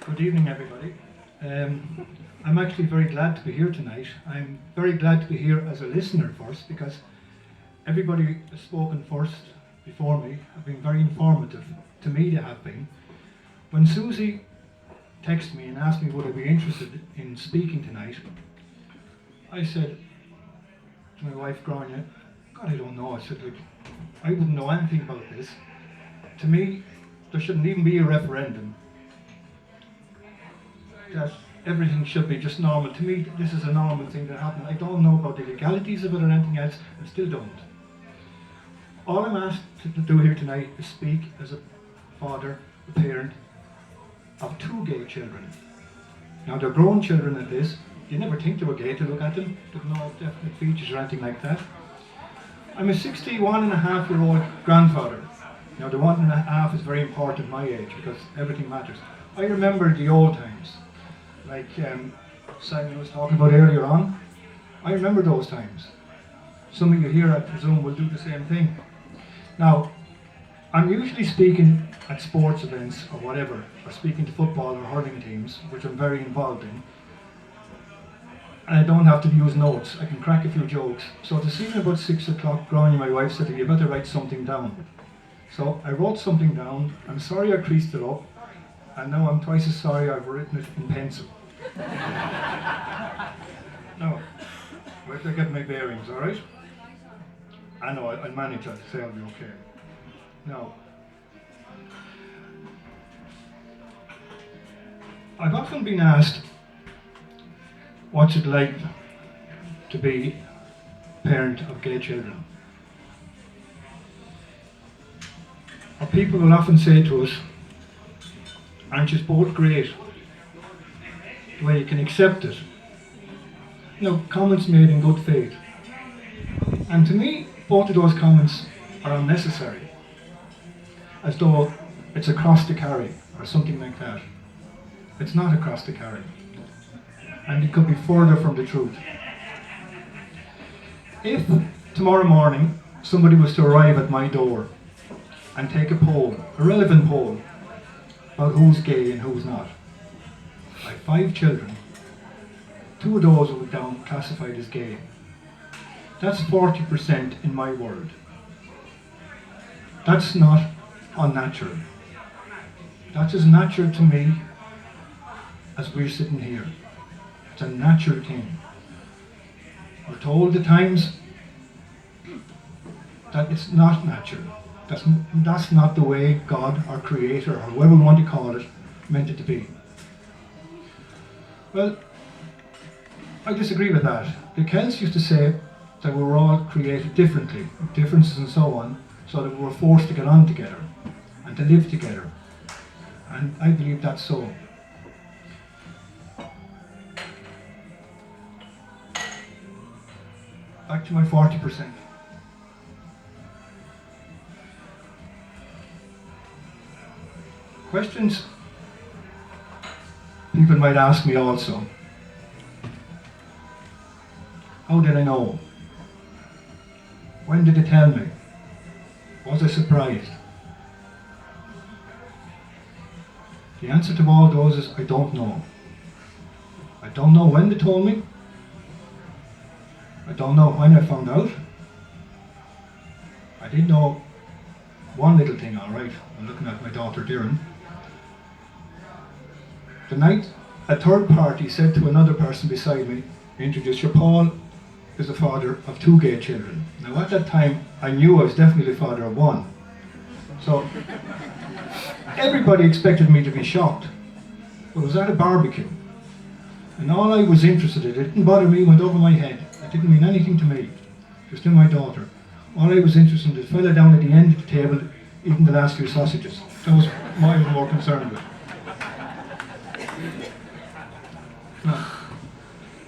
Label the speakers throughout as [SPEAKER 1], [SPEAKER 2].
[SPEAKER 1] Good evening, everybody. I'm actually very glad to be here tonight. I'm very glad to be here as a listener first, because everybody has spoken first before me have been very informative. To me, they have been. When Susie texted me and asked me would I be interested in speaking tonight, I said to my wife, Grania, God, I don't know. I said, I wouldn't know anything about this. To me, there shouldn't even be a referendum. That everything should be just normal. To me, this is a normal thing that happened. I don't know about the legalities of it or anything else. I still don't. All I'm asked to do here tonight is speak as a father, a parent of two gay children. Now, they're grown children at this. You never think they were gay to look at them. There's no definite features or anything like that. I'm a 61-and-a-half-year-old grandfather. Now, the 1.5 is very important at my age because everything matters. I remember the old times, like Simon was talking about earlier on. I remember those times. Some of you here, I presume, will do the same thing. Now, I'm usually speaking at sports events or whatever, or speaking to football or hurling teams, which I'm very involved in. And I don't have to use notes. I can crack a few jokes. So this evening about 6 o'clock, Grania, my wife, said, you better write something down. So I wrote something down. I'm sorry I creased it up. And now I'm twice as sorry I've written it in pencil. Now, where did I get my bearings, alright? I know, I'll manage that, say I'll be okay. Now, I've often been asked, what's it like to be a parent of gay children? Or people will often say to us, aren't you both great? The way you can accept it. Now, comments made in good faith. And to me, both of those comments are unnecessary. As though it's a cross to carry, or something like that. It's not a cross to carry. And it could be further from the truth. If tomorrow morning somebody was to arrive at my door and take a poll, a relevant poll, about who's gay and who's not. I have 5 children. 2 of those were down classified as gay. That's 40% in my world. That's not unnatural. That's as natural to me as we're sitting here. It's a natural thing. We're told at times that it's not natural. That's not the way God, our Creator, or whoever we want to call it, meant it to be. Well, I disagree with that. The Celts used to say that we were all created differently, differences and so on, so that we were forced to get on together and to live together. And I believe that's so. Back to my 40%. Questions people might ask me also. How did I know? When did they tell me? Was I surprised? The answer to all those is I don't know. I don't know when they told me. I don't know when I found out. I did know one little thing, alright. I'm looking at my daughter Darren. The night a third party said to another person beside me, introduced you, Paul is the father of 2 gay children. Now at that time I knew I was definitely the father of 1. So everybody expected me to be shocked. But it was at a barbecue. And all I was interested in, it didn't bother me, went over my head. It didn't mean anything to me. It was still my daughter. All I was interested in, the fella down at the end of the table eating the last few sausages. That was what I was more concerned with. Now,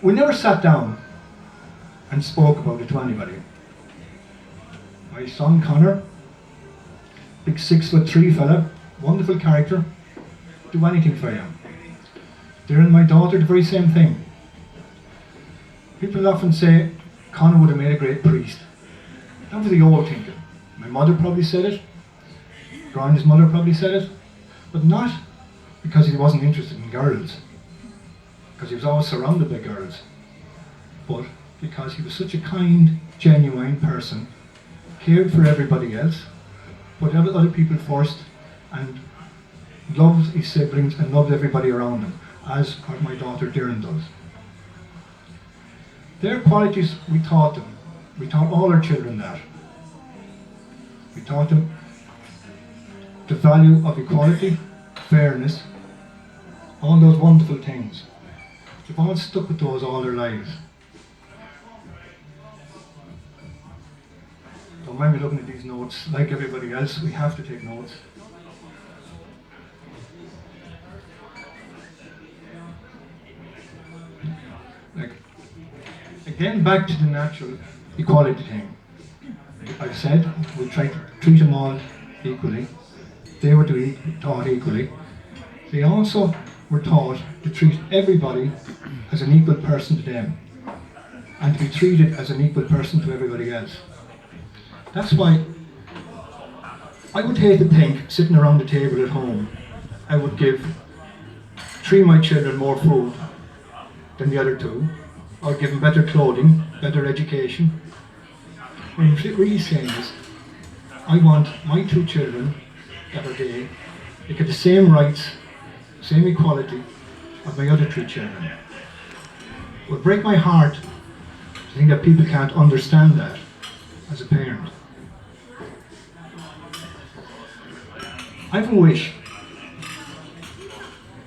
[SPEAKER 1] we never sat down and spoke about it to anybody. My son Connor, big 6'3" fella, wonderful character, do anything for you. Darren, my daughter, the very same thing. People often say Connor would have made a great priest. That was the old thinking. My mother probably said it. Grania's mother probably said it. But not because he wasn't interested in girls, because he was always surrounded by girls, but because he was such a kind, genuine person, cared for everybody else, put other people first, and loved his siblings and loved everybody around him, as my daughter Darren does. Their qualities we taught them. We taught all our children that. We taught them the value of equality, fairness, all those wonderful things. They've all stuck with those all their lives. Don't mind me looking at these notes. Like everybody else, we have to take notes. Again, back to the natural equality thing. I said we'll try to treat them all equally. They were to be taught equally. They also were taught to treat everybody as an equal person to them, and to be treated as an equal person to everybody else. That's why I would hate to think, sitting around the table at home, I would give 3 of my children more food than the other 2, or give them better clothing, better education. What I'm really saying is, I want my 2 children that are gay to get the same rights, same equality of my other 3 children. It would break my heart to think that people can't understand that as a parent. I have a wish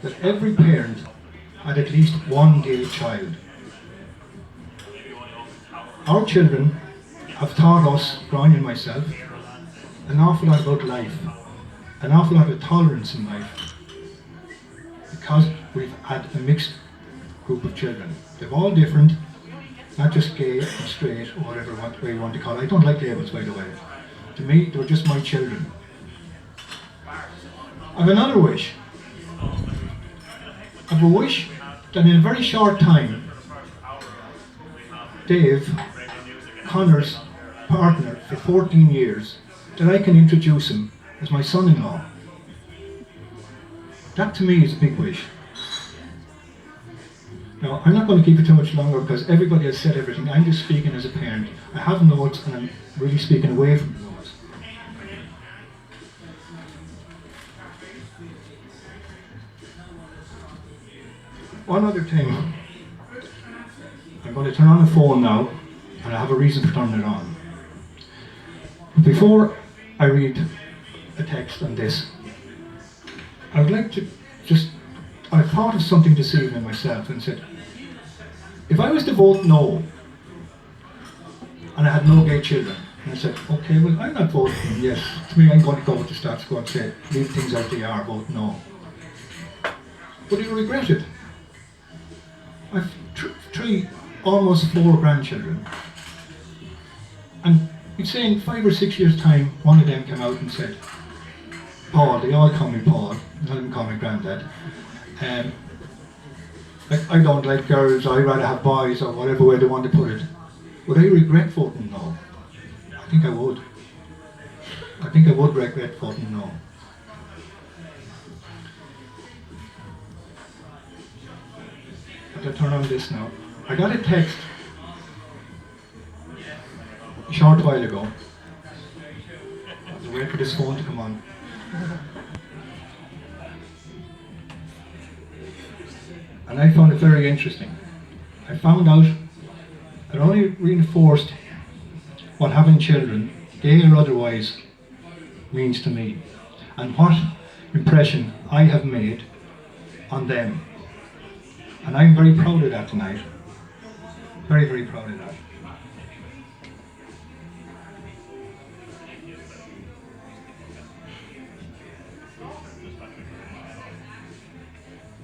[SPEAKER 1] that every parent had at least one gay child. Our children have taught us, Brian and myself, an awful lot about life, an awful lot of tolerance in life, because we've had a mixed group of children. They're all different, not just gay and straight or whatever way you want to call it. I don't like labels, by the way. To me, they were just my children. I have another wish. I have a wish that in a very short time, Dave, Connor's partner for 14 years, that I can introduce him as my son-in-law. That to me is a big wish. Now, I'm not going to keep it too much longer because everybody has said everything. I'm just speaking as a parent. I have notes and I'm really speaking away from the notes. One other thing. I'm going to turn on the phone now, and I have a reason for turning it on. Before I read a text on this, I would like to I thought of something this evening myself and said, if I was to vote no, and I had no gay children, and I said, okay, well, I'm not voting yes. To me, I'm going to go with the status quo and say, leave things as they are, vote no. But you'll regret it. I've 3, almost 4 grandchildren. And you'd say in 5 or 6 years' time, one of them came out and said, Paul, they all call me Paul, none of them call me Granddad. Like, I don't like girls, I'd rather have boys, or whatever way they want to put it. Would I regret voting no? I think I would. I think I would regret voting no. I'll turn on this now. I got a text a short while ago. I was waiting for this phone to come on. And I found it very interesting. I found out it only reinforced what having children, gay or otherwise, means to me, and what impression I have made on them. And I'm very proud of that tonight. Very, very proud of that.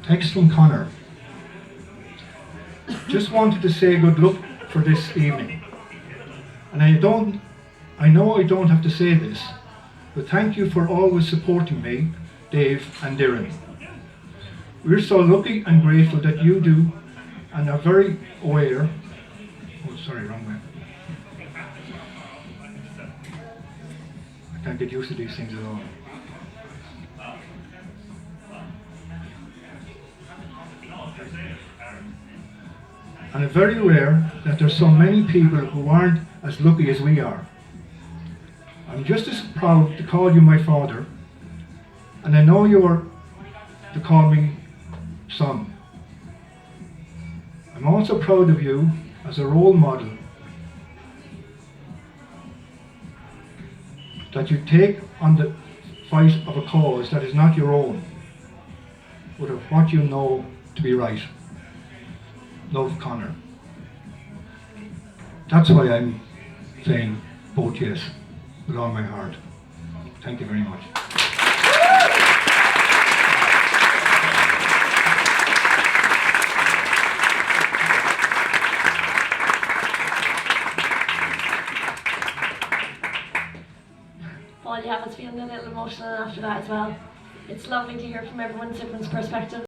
[SPEAKER 1] Text from Connor. Just wanted to say good luck for this evening. And I know I don't have to say this, but thank you for always supporting me, Dave and Darren. We're so lucky and grateful that you do and are very aware. Oh, sorry, wrong way. I can't get used to these things at all. And it's very rare that there's so many people who aren't as lucky as we are. I'm just as proud to call you my father, and I know you are to call me son. I'm also proud of you as a role model, that you take on the fight of a cause that is not your own, but of what you know to be right. Love, Conor. That's why I'm saying vote yes with all my heart. Thank you very much.
[SPEAKER 2] Paul, you have us feeling a little emotional after that as well. It's lovely to hear from everyone's different perspective.